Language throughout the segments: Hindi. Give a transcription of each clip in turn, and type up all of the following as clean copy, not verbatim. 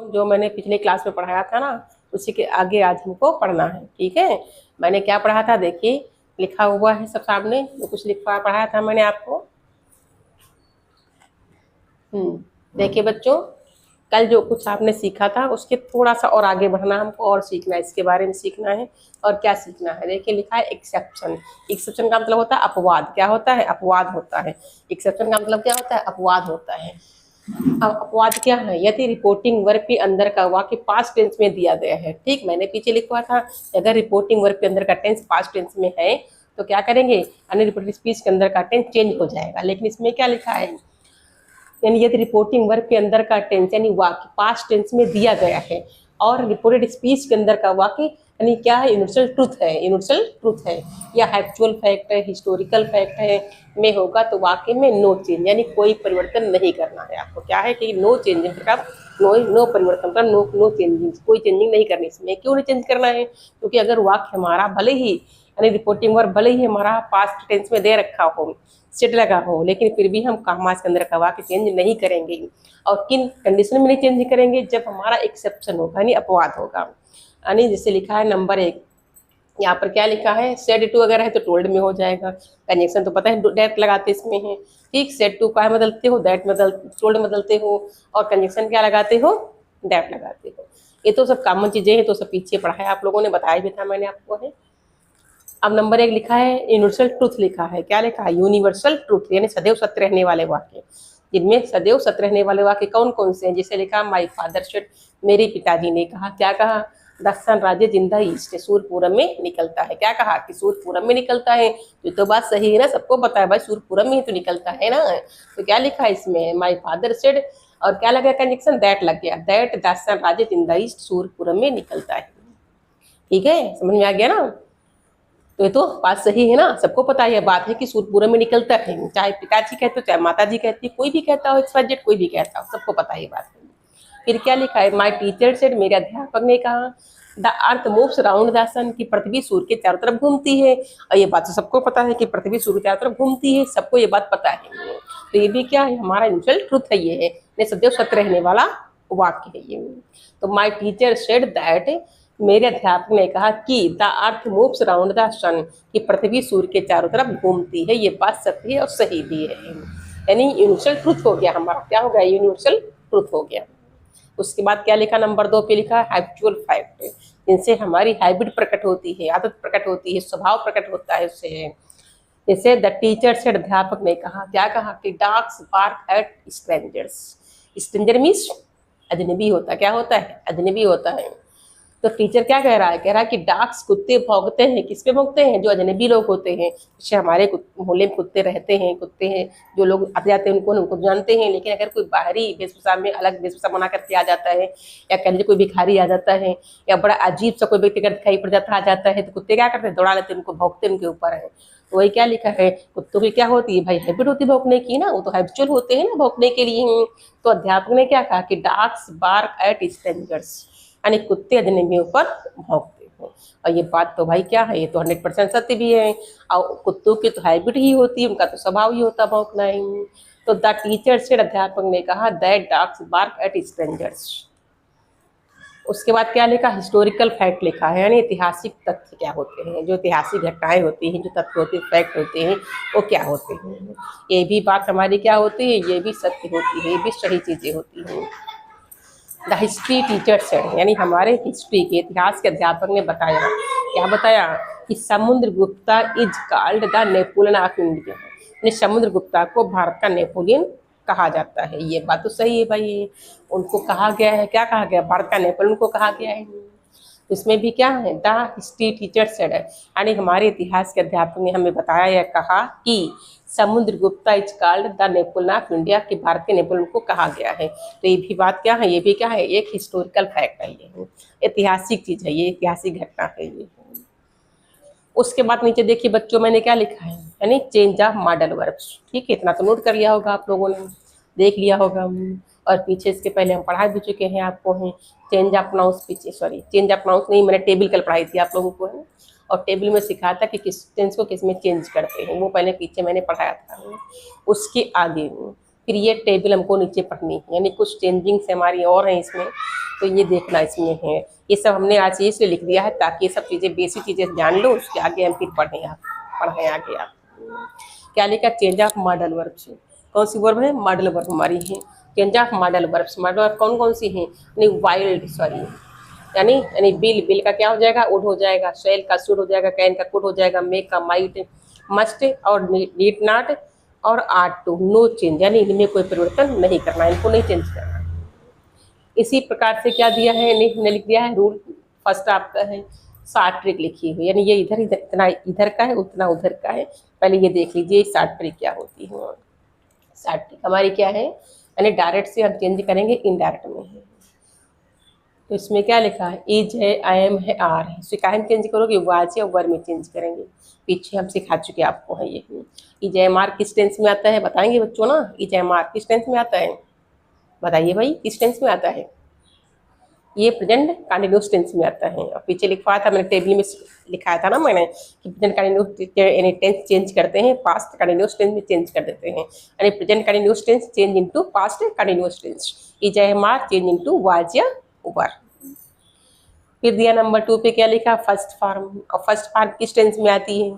जो मैंने पिछले क्लास में पढ़ाया था ना, उसी के आगे आज हमको पढ़ना है। ठीक है, मैंने क्या पढ़ा था देखिए, लिखा हुआ है सब सामने, जो कुछ लिखा पढ़ाया था मैंने आपको। देखिए बच्चों, कल जो कुछ आपने सीखा था उसके थोड़ा सा और आगे बढ़ना, हमको और सीखना है, इसके बारे में सीखना है। और क्या सीखना है, देखिए लिखा है एक्सेप्शन। एक्सेप्शन का मतलब होता है अपवाद। क्या होता है? अपवाद होता है। एक्सेप्शन का मतलब क्या होता है? अपवाद होता है। अब अपवाद क्या है? यदि रिपोर्टिंग वर्ब के अंदर का वाक्य पास्ट टेंस में दिया गया है। ठीक, मैंने पीछे लिखा था, अगर रिपोर्टिंग वर्ब के अंदर का टेंस पास्ट टेंस में है तो क्या करेंगे, अनरिपोर्टेड स्पीच के अंदर का टेंस चेंज हो जाएगा। लेकिन इसमें क्या लिखा है, यानी यदि रिपोर्टिंग वर्ब के अंदर का टेंस यानी वाक्य पास्ट टेंस में दिया गया है और रिपोर्टेड स्पीच के अंदर का वाक्य यानी क्या है, यूनिवर्सल ट्रूथ है, यूनिवर्सल ट्रूथ है या एक्चुअल फैक्ट है, हिस्टोरिकल फैक्ट है में होगा तो वाक्य में नो चेंज, यानी कोई परिवर्तन नहीं करना है आपको। क्या है कि नो चेंज, मतलब नो परिवर्तन का नो चेंजिंग, कोई चेंजिंग नहीं करनी इसमें। क्यों नहीं चेंज करना है? क्योंकि अगर वाक्य हमारा भले ही यानी रिपोर्टिंग वर्ब भले ही हमारा पास्ट टेंस में दे रखा हो, सेट लगा हो, लेकिन फिर भी हम कॉमास के अंदर का वाक्य चेंज नहीं करेंगे। और किन कंडीशन में नहीं चेंज करेंगे? जब हमारा एक्सेप्शन होगा यानी अपवाद होगा। यानी जैसे लिखा है नंबर 1, यहाँ पर क्या लिखा है, सेड टू अगर है तो टोल्ड में हो जाएगा। कंजंक्शन तो पता है डेट लगाते इसमें है। ठीक, सेड टू का बदलते हो, दैट बदल, टोल्ड बदलते हो, और कंजंक्शन क्या लगाते हो, डेट लगाते हो। ये तो सब कॉमन चीजें हैं, तो सब पीछे पढ़ा है, आप लोगों ने बताया भी था मैंने आपको है। अब नंबर 1 लिखा है यूनिवर्सल ट्रूथ लिखा है। क्या लिखा है? यूनिवर्सल ट्रूथ, यानी सदैव सत्य रहने वाले वाक्य। जिनमें सदैव सत्य रहने वाले वाक्य कौन कौन से हैं? जैसे लिखा माई फादर सेड, मेरे पिताजी ने कहा। क्या कहा? The sun rises in the east, सूर्य पूरब में निकलता है। क्या कहा कि सूर्य पूरब में निकलता है। तो बात सही है ना, सबको पता है भाई सूर्य पूरब में ही तो निकलता है ना। तो क्या लिखा है इसमें, माई फादर सेड, और क्या लगा कंजंक्शन, दैट लग गया, that the sun rises in the east, सूर्य पूरब में निकलता है। ठीक है, समझ में आ गया ना। तो ये तो बात सही है ना, सबको पता है, बात है कि सूर्य पूरब में निकलता है, चाहे पिताजी कहते हो चाहे माताजी कहती है, कोई भी कहता हो, XYZ कोई भी कहता हो, सबको पता है ये बात है। फिर क्या लिखा है, माई टीचर सेड, मेरे अध्यापक ने कहा, the earth moves round the sun, की पृथ्वी सूर्य के चारों तरफ घूमती है। और ये बात तो सबको पता है कि पृथ्वी सूर्य के चारों तरफ घूमती है, सबको ये बात पता है। तो ये भी क्या है, हमारा यूजुअल ट्रुथ है, ये है सदैव सत्य रहने वाला वाक्य है ये। तो माई टीचर सेड दैट, मेरे अध्यापक ने कहा कि the earth moves round the sun, कि पृथ्वी सूर्य के चारों तरफ घूमती है। ये बात सत्य है और सही भी है, यानी यूनिवर्सल ट्रुथ हो गया हमारा। क्या हो गया? यूनिवर्सल ट्रुथ हो गया। उसके बाद क्या लिखा, नंबर 2 पे लिखा हैबिचुअल फैक्ट, जिनसे हमारी हैबिट प्रकट होती है, आदत प्रकट होती है, स्वभाव प्रकट होता है उससे। जैसे द टीचर से, अध्यापक ने कहा। क्या कहा कि dogs bark at strangers. Stranger means अजनबी होता है। क्या होता है? अजनबी होता है। तो टीचर क्या कह रहा है? कह रहा है कि डॉग्स, कुत्ते भौंकते हैं। किस पे भौंकते हैं? जो अजनबी लोग होते हैं। जैसे हमारे मोहल्ले में कुत्ते रहते हैं, कुत्ते हैं जो लोग आते जाते हैं उनको जानते हैं, लेकिन अगर कोई बाहरी वेशभूषा में अलग वेशभूषा बना करके आ जाता है, या कह लीजिए कोई भिखारी आ जाता है, या बड़ा अजीब सा कोई व्यक्ति अगर दिखाई पड़ जाता आ जाता है, तो कुत्ते क्या करते हैं? दौड़ा लेते हैं उनको, भौंकते उनके ऊपर है। तो वही क्या लिखा है, कुत्तों की क्या होती है भाई, हैबिट होती है भौंकने की ना, वो तो हैबिचुअल होते हैं ना भौंकने के लिए। तो अध्यापक ने क्या कहा कि डॉग्स बार्क एट स्ट्रेंजर्स, यानी कुत्ते अजनबियों पर भौंकते हैं। और ये बात तो भाई क्या है, ये तो 100% सत्य भी है। और कुत्तों की तो हैबिट ही होती है, उनका तो स्वभाव ही होता है भौंकना ही। तो द टीचर से, अध्यापक ने कहा, that dogs bark at strangers. उसके बाद क्या लिखा, हिस्टोरिकल फैक्ट लिखा है, यानी ऐतिहासिक तथ्य क्या होते हैं, जो ऐतिहासिक घटनाएं होती हैं, जो तथ्य होते हैं, फैक्ट होते हैं, वो क्या होते हैं। ये भी बात हमारी क्या होती है, ये भी सत्य होती है, ये भी सही चीजें होती हैं। द हिस्ट्री टीचर सेड, यानी हमारे हिस्ट्री के, इतिहास के अध्यापक ने बताया। क्या बताया? कि Samudragupta is called the Napoleon of India, यानी समुद्रगुप्ता को भारत का नेपोलियन कहा जाता है। ये बात तो सही है भाई, उनको कहा गया है। क्या कहा गया? भारत का नेपोलियन को कहा गया है। इसमें भी क्या है, द हिस्ट्री टीचर सेड, यानी हमारे इतिहास के अध्यापक ने हमें बताया या कहा कि Samudragupta is called the Napoleon of India, कि भारत के नेपोलियन को कहा गया है। तो ये भी बात क्या है, ये भी क्या है, एक हिस्टोरिकल फैक्ट है, ये ऐतिहासिक चीज है, ये ऐतिहासिक घटना है ये। उसके बाद नीचे देखिए बच्चों, मैंने क्या लिखा है, यानी चेंज ऑफ मॉडल वर्ब्स। ठीक है, इतना तो नोट कर लिया होगा आप लोगों ने, देख लिया होगा। और पीछे इसके पहले हम पढ़ा भी चुके हैं आपको है चेंज ऑफ नाउंस, पीछे सॉरी चेंज ऑफ नाउंस नहीं, मैंने टेबल कल पढ़ाई थी आप लोगों को है। और टेबल में सिखाया था कि किस टेंस को किस में चेंज करते हैं, वो पहले पीछे मैंने पढ़ाया था। उसके आगे फिर ये टेबल हमको नीचे पढ़नी है, यानी कुछ चेंजिंग्स हमारी और हैं इसमें, तो ये देखना इसमें है। ये सब हमने आज इसलिए लिख दिया है ताकि ये सब चीज़ें बेसिक चीज़ें जान लो, उसके आगे हम फिर पढ़ें आगे आप। क्या लिखा? Change of modal verbs. कौन सी वर्ब है? मॉडल वर्ब हमारी है। Change of modal verbs, modal verb कौन कौन सी हैं? वाइल्ड, सॉरी, यानी बिल का क्या हो जाएगा? वुड हो जाएगा, शेल का शुड हो जाएगा, कैन का कुड हो जाएगा, मेक का माइट, मस्ट और नीड नॉट और आर्ट टू, नो चेंज, यानी इनमें कोई परिवर्तन नहीं करना, इनको नहीं चेंज करना। इसी प्रकार से क्या दिया है? ने लिख दिया है रूल। फर्स्ट आपका है शॉर्ट ट्रिक लिखी हुई, यानी ये इधर इधर इतना इधर का है, उतना उधर का है। पहले ये देख लीजिए शॉर्ट ट्रिक क्या होती है। शॉर्ट ट्रिक हमारी क्या है? यानी डायरेक्ट से हम चेंज करेंगे इनडायरेक्ट में है। तो इसमें क्या लिखा है? इज है, आई एम है, आर है। इससे क्या हम चेंज करोगे? वाज या वर में चेंज करेंगे। पीछे हम सिखा चुके आपको है ये। इज एम आर किस टेंस में आता है? बताएंगे बच्चों ना। इज एम आर किस टेंस में आता है? बताइए भाई, किस टेंस में आता है? ये प्रेजेंट कंटिन्यूअस टेंस में आता है। और पीछे लिखवाया था मैंने, टेबल में लिखाया था ना मैंने कि प्रेजेंट कंटिन्यूअस यानी टेंस चेंज करते हैं, पास्ट कंटिन्यूअस टेंस में चेंज कर देते हैं, यानी present continuous tense change into past continuous tense. Is am are change into was या वर। फिर दिया नंबर 2 पे क्या लिखा? First form. और फर्स्ट फॉर्म किस टेंस में आती है?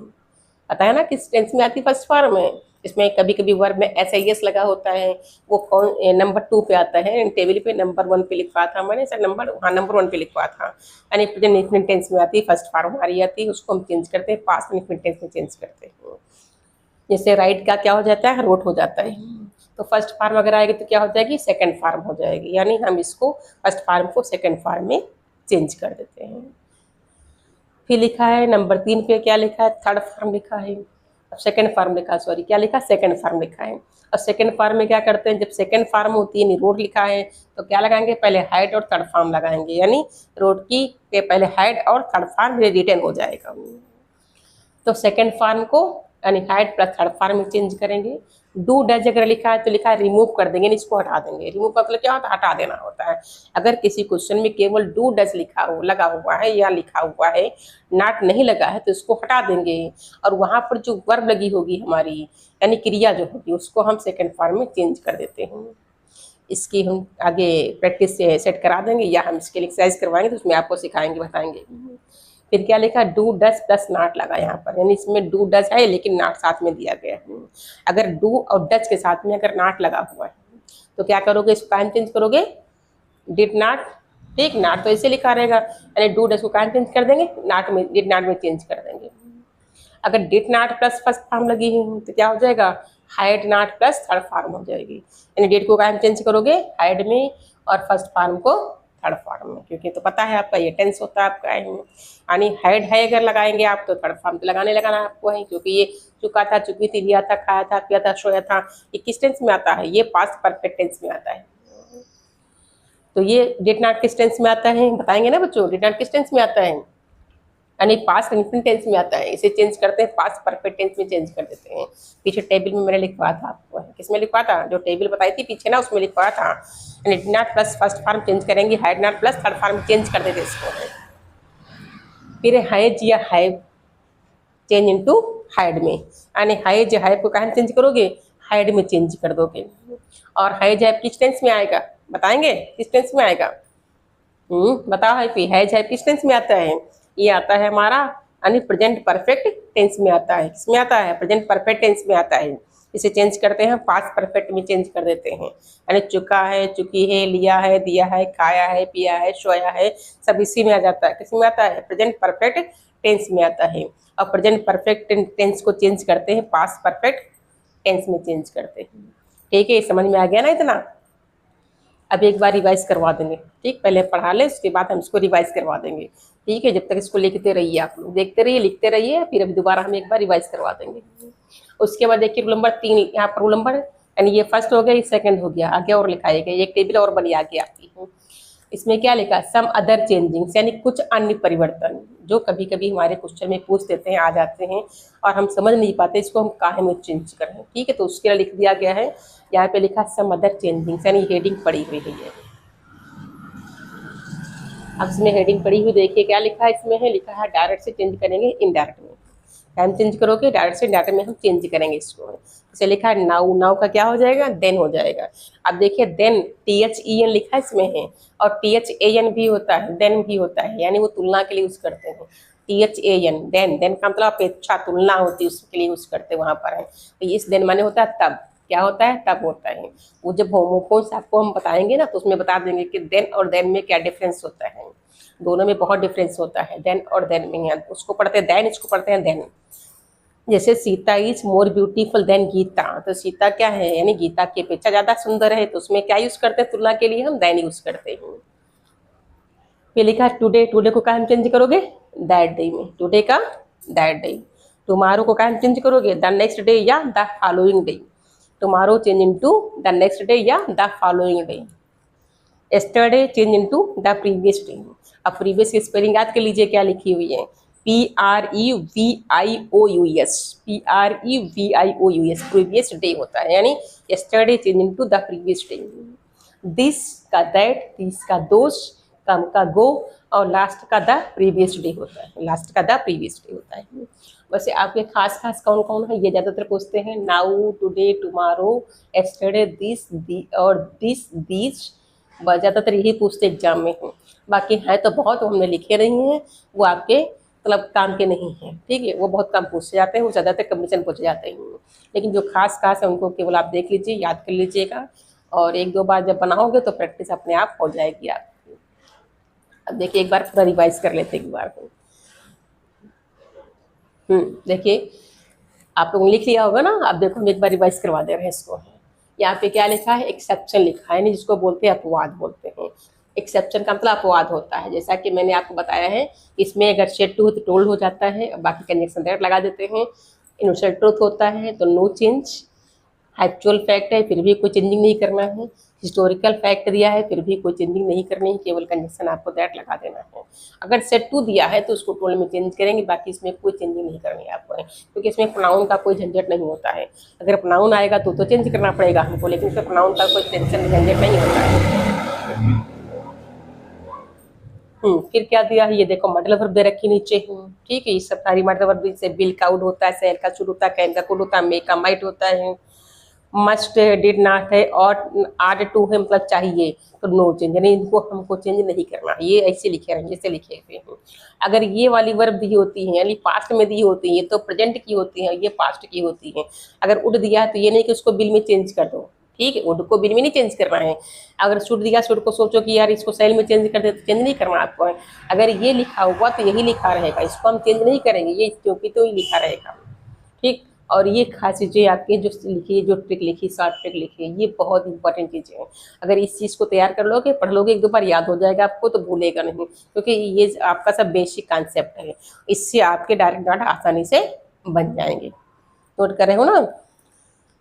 पता है ना किस टेंस में आती है फर्स्ट फॉर्म में? इसमें कभी कभी वर्ब में एस लगा होता है, वो कौन नंबर 2 पे आता है। टेबल पे नंबर 1 पे लिखवा था मैंने सर, नंबर 1 पे लिखवा था। यानी प्रेजेंट इंफिनिट टेंस में आती है, फर्स्ट फॉर्म हमारी आती है, उसको हम चेंज करते हैं, पास्ट इंफिनिट टेंस में चेंज करते हैं। जैसे राइट का क्या हो जाता है? रोट हो जाता है। तो फर्स्ट फॉर्म अगर आएगी तो क्या हो जाएगी? सेकंड फॉर्म हो जाएगी, यानी हम इसको फर्स्ट फॉर्म को सेकंड फॉर्म में चेंज कर देते हैं। फिर लिखा है नंबर 3 पे क्या लिखा है? थर्ड फॉर्म लिखा है। अब सेकंड फॉर्म लिखा, सॉरी क्या लिखा? सेकंड फॉर्म लिखा है। और सेकंड फॉर्म में क्या करते हैं? जब सेकंड फॉर्म होती है, रोड लिखा है, तो क्या लगाएंगे? पहले हाइड और थर्ड फॉर्म लगाएंगे, यानी रोड की के पहले हाइड और थर्ड फॉर्म रिटर्न हो जाएगा। तो सेकंड फॉर्म को यानी हाइड प्लस थर्ड फॉर्म में चेंज करेंगे। डू डज अगर लिखा है तो लिखा है रिमूव कर देंगे, इसको हटा देंगे। रिमूव मतलब क्या होता है? हटा देना होता है। अगर किसी क्वेश्चन में केवल डू डज लगा हुआ है या लिखा हुआ है, नॉट नहीं लगा है, तो इसको हटा देंगे। और वहाँ पर जो वर्ब लगी होगी हमारी, यानी क्रिया जो होगी, उसको हम सेकंड फॉर्म में चेंज कर देते हैं। इसकी हम आगे प्रैक्टिस से सेट करा देंगे, या हम इसके लिए एक्सरसाइज करवाएंगे तो उसमें आपको सिखाएंगे, बताएंगे। फिर क्या लिखा? डू डज प्लस नॉट लगा यहाँ पर, यानी इसमें डू डज है लेकिन नॉट साथ में दिया गया है। अगर डू और डज के साथ में अगर नॉट लगा हुआ है तो क्या करोगे? इसको कायम चेंज करोगे, डिड नॉट, ठीक, नॉट तो ऐसे लिखा रहेगा, यानी डू डज को कायम चेंज कर देंगे, नॉट में डिड नॉट में चेंज कर देंगे। अगर did not plus first form लगी है तो क्या हो जाएगा? Hide not plus third form हो जाएगी, यानी डिड को कायम चेंज करोगे हाइड में और फर्स्ट फॉर्म को थर्ड फॉर्म में, क्योंकि तो पता है आपका ये टेंस होता है आपका, यानी हाइड है अगर लगाएंगे आप तो थर्ड फॉर्म तो लगाना आपको है, क्योंकि ये चुका था, चुकी थी, लिया था, खाया था, पिया था, सोया था, ये किस टेंस में आता है? ये पास्ट परफेक्ट टेंस में आता है। तो ये डिड नॉट किस टेंस में आता है? बताएंगे ना बच्चों, डिड नॉट किस टेंस में आता है? यानी पास्ट इंफिनिट टेंस में आता है। इसे चेंज करते हैं, पास्ट परफेक्ट टेंस में चेंज कर देते हैं। पीछे टेबल में मैंने लिखवाया था आपको, किसमें लिखवाया था? जो टेबल बताई थी पीछे ना, उसमें लिखवाया था। यानी did not plus first form change करेंगे, had not plus third form change कर देते इसको। फिर हैज या हैव चेंज इनटू हाइड में, यानी हैज हैव को कहाँ चेंज करोगे? हाइड में चेंज कर दोगे। और हैज हैव किस टेंस में आएगा? बताएंगे किस टेंस में आएगा? बताओ हैज हैव किस टेंस में आता है? ये आता है हमारा यानी प्रेजेंट परफेक्ट टेंस में आता है। किसमें आता है? प्रेजेंट परफेक्ट टेंस में आता है। इसे चेंज करते हैं, पास्ट परफेक्ट में चेंज कर देते हैं, यानी चुका है, चुकी है, लिया है, दिया है, खाया है, पिया है, सोया है, सब इसी में आ जाता है। किसमें आता है? प्रेजेंट परफेक्ट टेंस में आता है। और प्रेजेंट परफेक्ट टेंस को चेंज करते हैं, पास्ट परफेक्ट टेंस में चेंज करते हैं। ठीक है, समझ में आ गया ना इतना? अब एक बार रिवाइज करवा देंगे, ठीक, पहले पढ़ा ले, उसके बाद हम इसको रिवाइज करवा देंगे। ठीक है, जब तक इसको लिखते रहिए, आप लोग देखते रहिए, लिखते रहिए, फिर अभी दोबारा हम एक बार रिवाइज करवा देंगे। उसके बाद देखिए रूल नंबर 3, यहाँ पर रूल नंबर यानी ये फर्स्ट हो गया, ये सेकंड हो गया, आगे और लिखाएगा, एक टेबल और बनी आगे आपकी। इसमें क्या लिखा? सम अदर चेंजिंग्स, यानी कुछ अन्य परिवर्तन, जो कभी कभी हमारे क्वेश्चन में पूछ देते हैं, आ जाते हैं और हम समझ नहीं पाते इसको हम काहे में चेंज करें। ठीक है, तो उसके लिए लिख दिया गया है, यहाँ पे लिखा सम अदर चेंजिंग्स, यानी हेडिंग पड़ी हुई है ये। अब इसमें हेडिंग पड़ी हुई देखिए क्या लिखा है, इसमें है लिखा है डायरेक्ट से चेंज करेंगे इनडायरेक्ट में। टाइम चेंज करोगे, डायरेक्ट से डाटा में हम चेंज करेंगे इसको। जैसे लिखा है नाउ, नाउ का क्या हो जाएगा, देन हो जाएगा। अब देखिए देन, THEN लिखा इसमें है, और THAN भी होता है, देन भी होता है, यानी वो तुलना के लिए यूज करते हैं। THAN, देन, देन का मतलब अपेक्षा, तुलना होती है, उसके लिए यूज करते हैं वहां पर है। तो इस देन माने होता है तब, क्या होता है, तब होता है। वो जब होमोफोन्स आपको हम बताएंगे ना, तो उसमें बता देंगे कि देन और देन में क्या डिफरेंस होता है। दोनों में बहुत डिफरेंस होता है, देन और देन में। यहाँ उसको पढ़ते हैं देन, इसको पढ़ते हैं देन। जैसे Sita is more beautiful than Gita, तो सीता क्या है, यानी गीता की अपेक्षा ज्यादा सुंदर है, तो उसमें क्या यूज करते हैं तुलना के लिए, हम देन यूज करते हैं। फिर लिखा है टुडे, टुडे को क्या हम चेंज करोगे, दैट डे में, टुडे का दैट डे। टुमारो को क्या हम चेंज करोगे, द नेक्स्ट डे या the following day. Tomorrow change into the next day या the following day. yesterday change into the previous day. अब प्रीवियस की स्पेलिंग याद कर लीजिए क्या लिखी हुई है, PREVIOUS, PREVIOUS, प्रीवियस डे होता है, यानी yesterday change into the previous day. This का दैट, दिस का दोस, कम का गो, और लास्ट का द प्रीवियस डे होता है, लास्ट का द प्रीवियस डे होता है। वैसे आपके खास खास कौन कौन है, ये ज्यादातर पूछते हैं, now, today, tomorrow, yesterday, this, और दिस, दीज, ज्यादातर यही पूछते एग्जाम में हैं। बाकी है तो बहुत, वो हमने लिखे नहीं है, वो आपके मतलब काम के नहीं है, ठीक है, वो बहुत कम पूछे जाते हैं, वो ज्यादातर कंपटीशन पूछे जाते हैं। लेकिन जो खास खास है उनको केवल आप देख लीजिए, याद कर लीजिएगा, और एक दो बार जब बनाओगे तो प्रैक्टिस अपने आप हो जाएगी आपकी। अब देखिए एक बार पूरा रिवाइज कर लेते हैं एक बार। देखिए आप लोगों ने लिख लिया होगा ना, अब देखो हम एक बार रिवाइज करवा दे रहे हैं इसको। यहाँ पे क्या लिखा है, एक्सेप्शन लिखा है, नहीं जिसको बोलते हैं अपवाद बोलते हैं। एक्सेप्शन का मतलब अपवाद होता है, जैसा कि मैंने आपको बताया है, इसमें अगर सेड टू तो टोल्ड हो जाता है, बाकी कंजंक्शन दैट लगा देते हैं। इनिशियल ट्रूथ होता है तो नो चेंज। एक्चुअल फैक्ट है फिर भी कोई चेंजिंग नहीं करना है। हिस्टोरिकल फैक्ट दिया है फिर भी कोई चेंजिंग नहीं करनी है, केवल कंजंक्शन आपको दैट लगा देना है। अगर सेट टू दिया है तो उसको टोल्ड में चेंज करेंगे, बाकी इसमें कोई चेंजिंग नहीं करनी है आपको, क्योंकि इसमें प्रोनाउन का कोई झंझट नहीं होता है। अगर प्रोनाउन आएगा तो चेंज करना पड़ेगा हमको, लेकिन इसमें प्रोनाउन का कोई टेंशन झंझट नहीं होता है। फिर क्या दिया है, ये देखो मॉडल वर्ब दे रखी नीचे। ठीक है, ये सब सारी मॉडल वर्ब जैसे बिल का वुड होता है, सेल का शुड होता है, कैन का कुड होता है, मेक का माइट होता है, मस्ट है, डिड नॉट है, और आर टू है मतलब चाहिए, तो नो चेंज, यानी इनको हमको चेंज नहीं करना, ये ऐसे लिखे रहेंगे जैसे लिखे हुए हैं। अगर ये वाली वर्ब दी होती है, यानी पास्ट में दी होती है, तो प्रेजेंट की होती है, ये पास्ट की होती है। अगर उड दिया है तो ये नहीं कि उसको बिल में चेंज कर दो, ठीक है, उड को बिल में नहीं चेंज करना है। अगर शुड दिया, शुड को सोचो कि यार इसको सेल में चेंज कर दे, तो चेंज नहीं करना आपको है। अगर ये लिखा हुआ तो यही लिखा रहेगा, इसको हम चेंज नहीं करेंगे, ये क्योंकि तो ही लिखा रहेगा, ठीक। और ये खास चीज़ें आपके जो लिखी, जो ट्रिक लिखी, शॉर्ट ट्रिक लिखी, ये बहुत इंपॉर्टेंट चीज़ें हैं। अगर इस चीज़ को तैयार कर लोगे, पढ़ लोगे, एक दो बार याद हो जाएगा आपको, तो भूलेगा नहीं, क्योंकि ये आपका सब बेसिक कॉन्सेप्ट है। इससे आपके डायरेक्ट डाटा आसानी से बन जाएंगे। नोट कर रहे हो ना।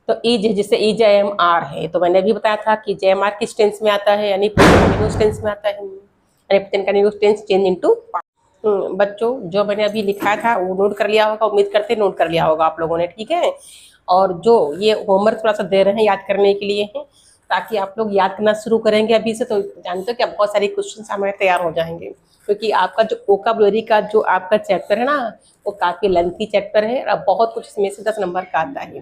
तो इज, जैसे इज एम आर है, तो मैंने भी बताया था कि जे एम आर किस टेंस में आता है, यानी कंटिन्यूअस टेंस में आता है, यानी कंटिन्यूअस टेंस चेंज इनटू। बच्चों जो मैंने अभी लिखा था वो नोट कर लिया होगा, उम्मीद करते नोट कर लिया होगा आप लोगों ने, ठीक है। और जो ये होमवर्क थोड़ा सा दे रहे हैं याद करने के लिए है, ताकि आप लोग याद करना शुरू करेंगे अभी से, तो जानते हो कि बहुत सारे क्वेश्चन हमारे तैयार हो जाएंगे, क्योंकि आपका जो वोकैबुलरी का जो आपका चैप्टर है ना, वो काफ़ी लेंथी चैप्टर है, और बहुत कुछ इसमें से 10 नंबर का आता है,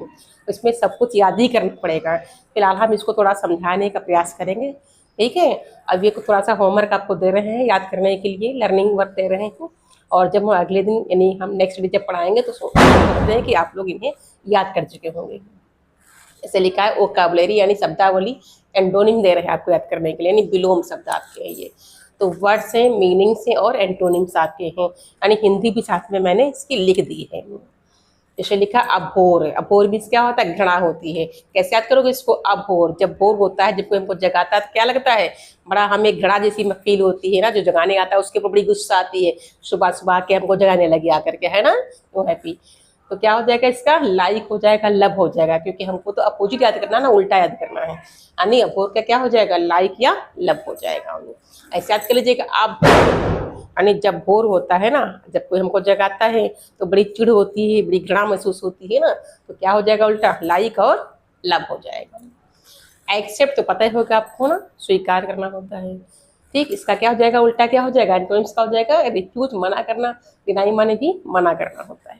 इसमें सब कुछ याद ही करना पड़ेगा। फिलहाल हम इसको थोड़ा समझाने का प्रयास करेंगे, ठीक है। अब ये थोड़ा सा होमवर्क आपको दे रहे हैं याद करने के लिए, लर्निंग वर्क दे रहे हैं, और जब हम अगले दिन यानी हम नेक्स्ट डे जब पढ़ाएंगे तो सोचते हैं कि आप लोग इन्हें याद कर चुके होंगे। ऐसे लिखा है वोकैबुलरी यानी शब्दावली, एंटोनिम दे रहे हैं आपको याद करने के लिए, यानी विलोम शब्द आपके हैं ये, तो वर्ड्स हैं, मीनिंग्स हैं और एंटोनिम्स आपके हैं, यानी हिंदी भी साथ में मैंने इसकी लिख दी है। जैसे लिखा अभोर, अभोर मीन्स क्या होता है, घृणा होती है। कैसे याद करोगे इसको, अभोर, जब भोर होता है, जब कोई हमको जगाता है तो क्या लगता है, बड़ा हमें घृणा जैसी फील होती है ना, जो जगाने आता है उसके ऊपर बड़ी गुस्सा आती है, सुबह सुबह के हमको जगाने लगी आकर के, है ना, वो हैप्पी। तो क्या हो जाएगा इसका, लाइक हो जाएगा, लव हो जाएगा, क्योंकि हमको तो अपोजिट याद करना ना, उल्टा याद करना है, यानी अभोर का क्या हो जाएगा, लाइक या लव हो जाएगा। ऐसे याद कर लीजिएगा आप, यानी जब भोर होता है ना, जब कोई हमको जगाता है तो बड़ी चिढ़ होती है, बड़ी घृणा महसूस होती है ना, तो क्या हो जाएगा उल्टा, लाइक और लव हो जाएगा। एक्सेप्ट तो पता ही होगा आपको ना, स्वीकार करना होता है, ठीक। इसका क्या हो जाएगा, उल्टा क्या हो जाएगा, एंटोनिम्स का हो जाएगा रिफ्यूज, मना करना, डिनाई माने भी मना करना होता है।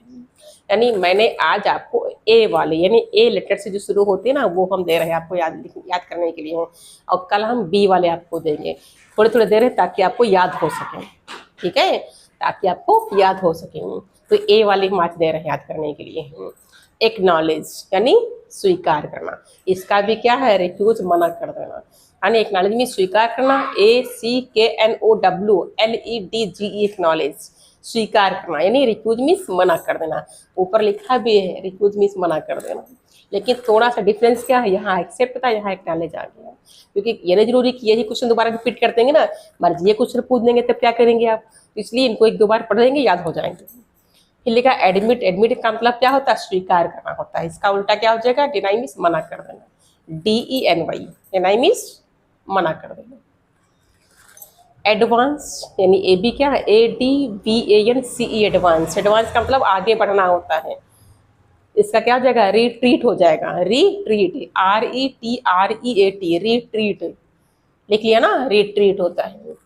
यानी मैंने आज आपको ए वाले यानी ए लेटर से जो शुरू होते हैं ना वो हम दे रहे हैं आपको याद करने के लिए, और कल हम बी वाले आपको देंगे, थोड़े थोड़े दे रहे हैं ताकि आपको याद हो सके, ठीक है, ताकि आपको याद हो सके। तो ए वाले हम आज दे रहे हैं याद करने के लिए। एक्नॉलेज यानी स्वीकार करना, इसका भी क्या है, रिफ्यूज मना कर देना, यानी एक्नॉलेज में स्वीकार करना, ACKNOWLEDGE एक्नॉलेज, स्वीकार करना, यानी रिफ्यूज मीन्स मना कर देना। ऊपर लिखा भी है रिफ्यूज मीन्स मना कर देना, लेकिन थोड़ा सा डिफरेंस क्या है, यहाँ एक्सेप्ट था, यहाँ एक्नॉलेज आ गया, क्योंकि ये नहीं जरूरी कि यही क्वेश्चन दोबारा रिपीट कर देंगे ना, मर्जी ये क्वेश्चन पूछ देंगे तब क्या करेंगे आप, इसलिए इनको एक दो बार पढ़ देंगे याद हो जाएंगे। फिर लिखा एडमिट, एडमिट का मतलब क्या होता है, स्वीकार करना होता है, इसका उल्टा क्या हो जाएगा, डिनाई मीन्स मना कर देना, DENY, डिनाई मीन्स मना कर देना। एडवांस यानी ए बी क्या है, ADVANCE एडवांस, एडवांस का मतलब आगे बढ़ना होता है, इसका क्या हो जाएगा, रिट्रीट हो जाएगा, रिट्रीट, RETREAT, रिट्रीट लिख लिया ना, रिट्रीट होता है।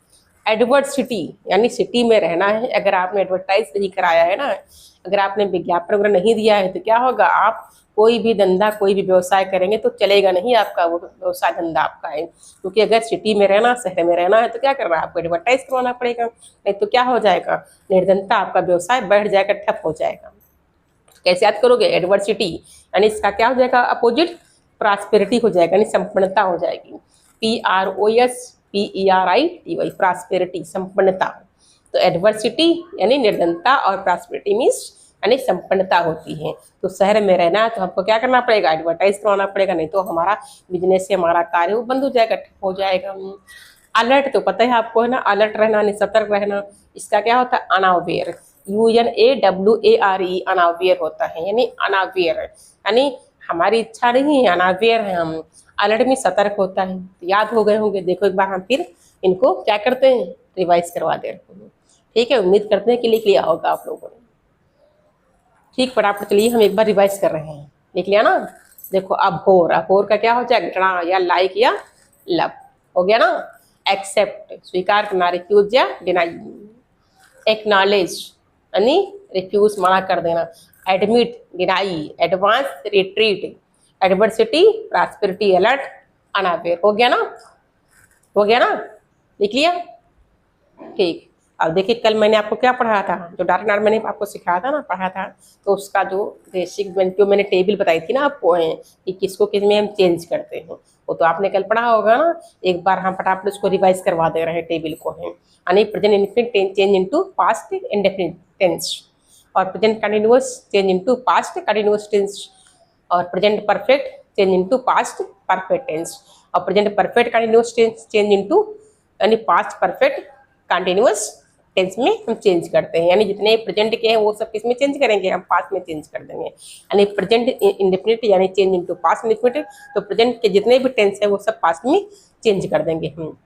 एडवर्सिटी यानी सिटी में रहना है, अगर आपने एडवर्टाइज नहीं कराया है ना, अगर आपने विज्ञापन वगैरह नहीं दिया है तो क्या होगा, आप कोई भी धंधा कोई भी व्यवसाय करेंगे तो चलेगा नहीं आपका, वो व्यवसाय धंधा आपका है, क्योंकि अगर सिटी में रहना, शहर में रहना है तो क्या करना है, आपको एडवर्टाइज करवाना पड़ेगा, नहीं तो क्या हो जाएगा, निर्धनता, आपका व्यवसाय बढ़ जाएगा, ठप हो जाएगा। कैसे याद करोगे, एडवर्सिटी यानी इसका क्या हो जाएगा अपोजिट, प्रॉस्पेरिटी हो जाएगा, यानी संपन्नता हो जाएगी, PROSPERITY, प्रॉस्पेरिटी, संपन्नता। तो एडवर्सिटी यानी निर्धनता और प्रॉस्पेरिटी मीन्स यानी संपन्नता होती है। तो शहर में रहना है तो हमको क्या करना पड़ेगा, एडवर्टाइज करवाना पड़ेगा, नहीं तो हमारा बिजनेस से हमारा कार्य वो बंद हो जाएगा, ठप हो जाएगा। अलर्ट तो पता है आपको है ना, अलर्ट रहना, सतर्क रहना, इसका क्या होता है, अनअवेयर, UNAWARE, अनअवेयर होता है, यानी अनअवेयर यानी हमारी इच्छा नहीं है, अनअवेयर है हम, अलर्ट में सतर्क होता है। याद हो गए होंगे, देखो एक बार हम फिर इनको क्या करते हैं, रिवाइज करवा दे रहे हैं, ठीक है, उम्मीद करते हैं कि लिख लिया होगा आप लोगों ने, ठीक, फटाफट चलिए हम एक बार रिवाइज कर रहे हैं, लिख लिया ना। देखो अबोर, अबोर का क्या हो जाएगा, घृणा या लाइक या लव, हो गया ना। एक्सेप्ट स्वीकार करना, रिफ्यूज या डिनाई। एक्नॉलेज यानी रिफ्यूज मना कर देना। Admit deny, advance retreat, adversity prosperity, alert unaware, हो गया ना, हो गया ना, लिख लिया, ठीक। अब देखिए कल मैंने आपको क्या पढ़ाया था, जो डाटा नार मैंने आपको सिखाया था ना, पढ़ाया था, तो उसका जो बेसिक जो मैंने टेबल बताई थी ना आपको है कि किसको किस में हम चेंज करते हैं, वो तो आपने कल पढ़ा होगा ना, एक बार हम फटाफट उसको रिवाइज करवा दे रहे हैं टेबल को है, यानी present indefinite change into past indefinite tense, और present continuous change into past continuous tense, और present perfect change into past perfect tense, और present perfect continuous tense change into यानी पास्ट परफेक्ट कंटिन्यूअस टेंस में हम चेंज करते हैं, यानी जितने प्रेजेंट के हैं वो सब किस में चेंज करेंगे, हम पास्ट में चेंज कर देंगे, यानी प्रेजेंट इंडेफिनिट यानी चेंज इनटू पास्ट इंडेफिनिट, तो प्रेजेंट के जितने भी टेंस है वो सब पास्ट में चेंज कर देंगे हम।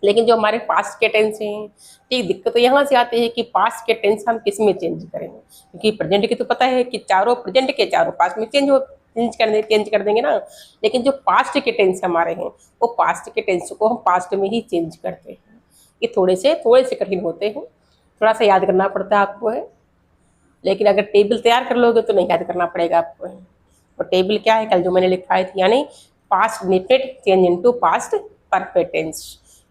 लेकिन जो हमारे पास्ट के टेंस हैं, ठीक, दिक्कत तो यहाँ से आती है कि पास्ट के टेंस हम किस में चेंज करेंगे, क्योंकि प्रेजेंट की तो पता है कि चारों प्रेजेंट के चारों पास्ट में चेंज कर देंगे ना, लेकिन जो पास्ट के टेंस हमारे हैं वो पास्ट के टेंस को हम पास्ट में ही चेंज करते हैं। ये थोड़े से कठिन होते हैं, थोड़ा सा याद करना पड़ता है आपको है, लेकिन अगर टेबल तैयार कर लोगे तो नहीं याद करना पड़ेगा आपको है। और टेबल क्या है, कल जो मैंने लिखाई थी, यानी past indefinite change into past perfect tense,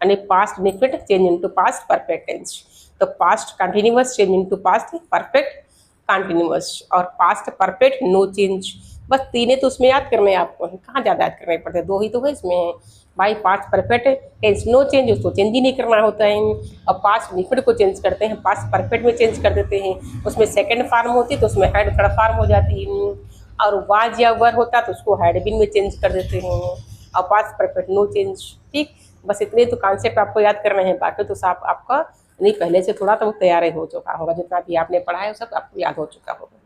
यानी past indefinite change into past perfect tense, तो past continuous change into past perfect continuous, और पास्ट परफेक्ट नो चेंज। बस तीन तो उसमें याद करने आपको है, कहाँ ज़्यादा याद करने पड़ते, दो ही तो है इसमें भाई। Past perfect tense no change, उसको चेंज ही नहीं करना होता है, और पास्ट इंडेफिनिट को चेंज करते हैं, पास्ट परफेक्ट में चेंज कर देते हैं, उसमें सेकंड फॉर्म होती है तो उसमें हेड थर्ड फॉर्म हो जाती है, और वाज या वर होता तो उसको हैड बीन में चेंज कर देते हैं, और पास्ट परफेक्ट नो चेंज, ठीक। बस इतने तो कॉन्सेप्ट आपको याद करने हैं, बाकी तो सब आपका नहीं पहले से थोड़ा तो वो तैयार हो चुका होगा, जितना भी आपने पढ़ा है सब आपको याद हो चुका होगा।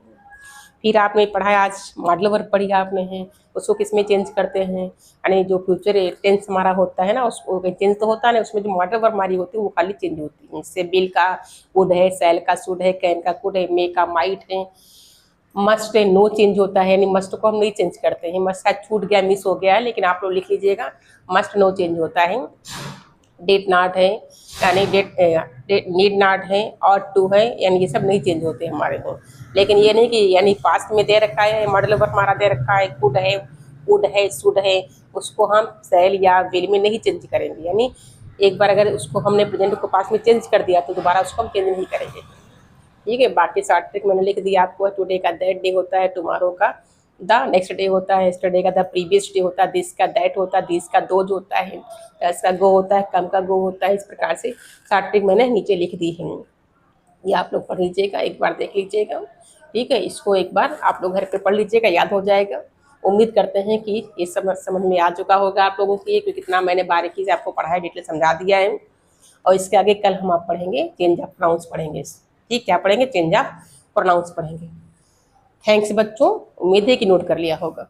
फिर आपने पढ़ाया आज मॉडल वर्ब पढ़ी आपने है, उसको किस में चेंज करते हैं, यानी जो फ्यूचर टेंस हमारा होता है ना उसको चेंज तो होता है ना, उसमें जो मॉडल वर्ब हमारी होती है वो खाली चेंज होती है। इससे बिल का वुड है, सेल का शुड है, कैन का कुड है, मे का माइट है, मस्ट है नो चेंज होता है, यानी मस्ट को हम नहीं चेंज करते हैं, मस्ट का छूट गया मिस हो गया है, लेकिन आप लोग लिख लीजिएगा मस्ट नो चेंज होता है। डेट नॉट है यानी डेट नीड नॉट है, और टू है, यानी ये सब नहीं चेंज होते हमारे को, लेकिन ये नहीं कि यानी पास्ट में दे रखा है, मॉडल वर्ब हमारा दे रखा है, कुड है, वुड है, शुड है, उसको हम शैल या विल में नहीं चेंज करेंगे। यानी एक बार अगर उसको हमने प्रेजेंट को पास्ट में चेंज कर दिया तो दोबारा उसको हम चेंज नहीं करेंगे। ठीक है, बाकी शॉर्ट ट्रिक मैंने लिख दिया आपको। टुडे का दैट डे होता है, टुमारो का द नेक्स्ट डे होता है, यस्टरडे का द प्रीवियस डे होता है, दिस का दैट होता है, दिस का दोज होता है, दस का गो होता है, कम का गो होता है। इस प्रकार से शॉर्ट ट्रिक मैंने नीचे लिख दी है, ये आप लोग पढ़ लीजिएगा, एक बार देख लीजिएगा। ठीक है, इसको एक बार आप लोग घर पे पढ़ लीजिएगा, याद हो जाएगा। उम्मीद करते हैं कि ये समझ में आ चुका होगा आप लोगों की, क्योंकि कितना मैंने बारीकी से आपको पढ़ाया, डिटेल समझा दिया है। और इसके आगे कल हम आप पढ़ेंगे चेंज ऑफ प्रोनाउंस पढ़ेंगे। ठीक, क्या पढ़ेंगे? चेंज ऑफ प्रोनाउंस पढ़ेंगे। थैंक्स बच्चों, उम्मीद है कि नोट कर लिया होगा।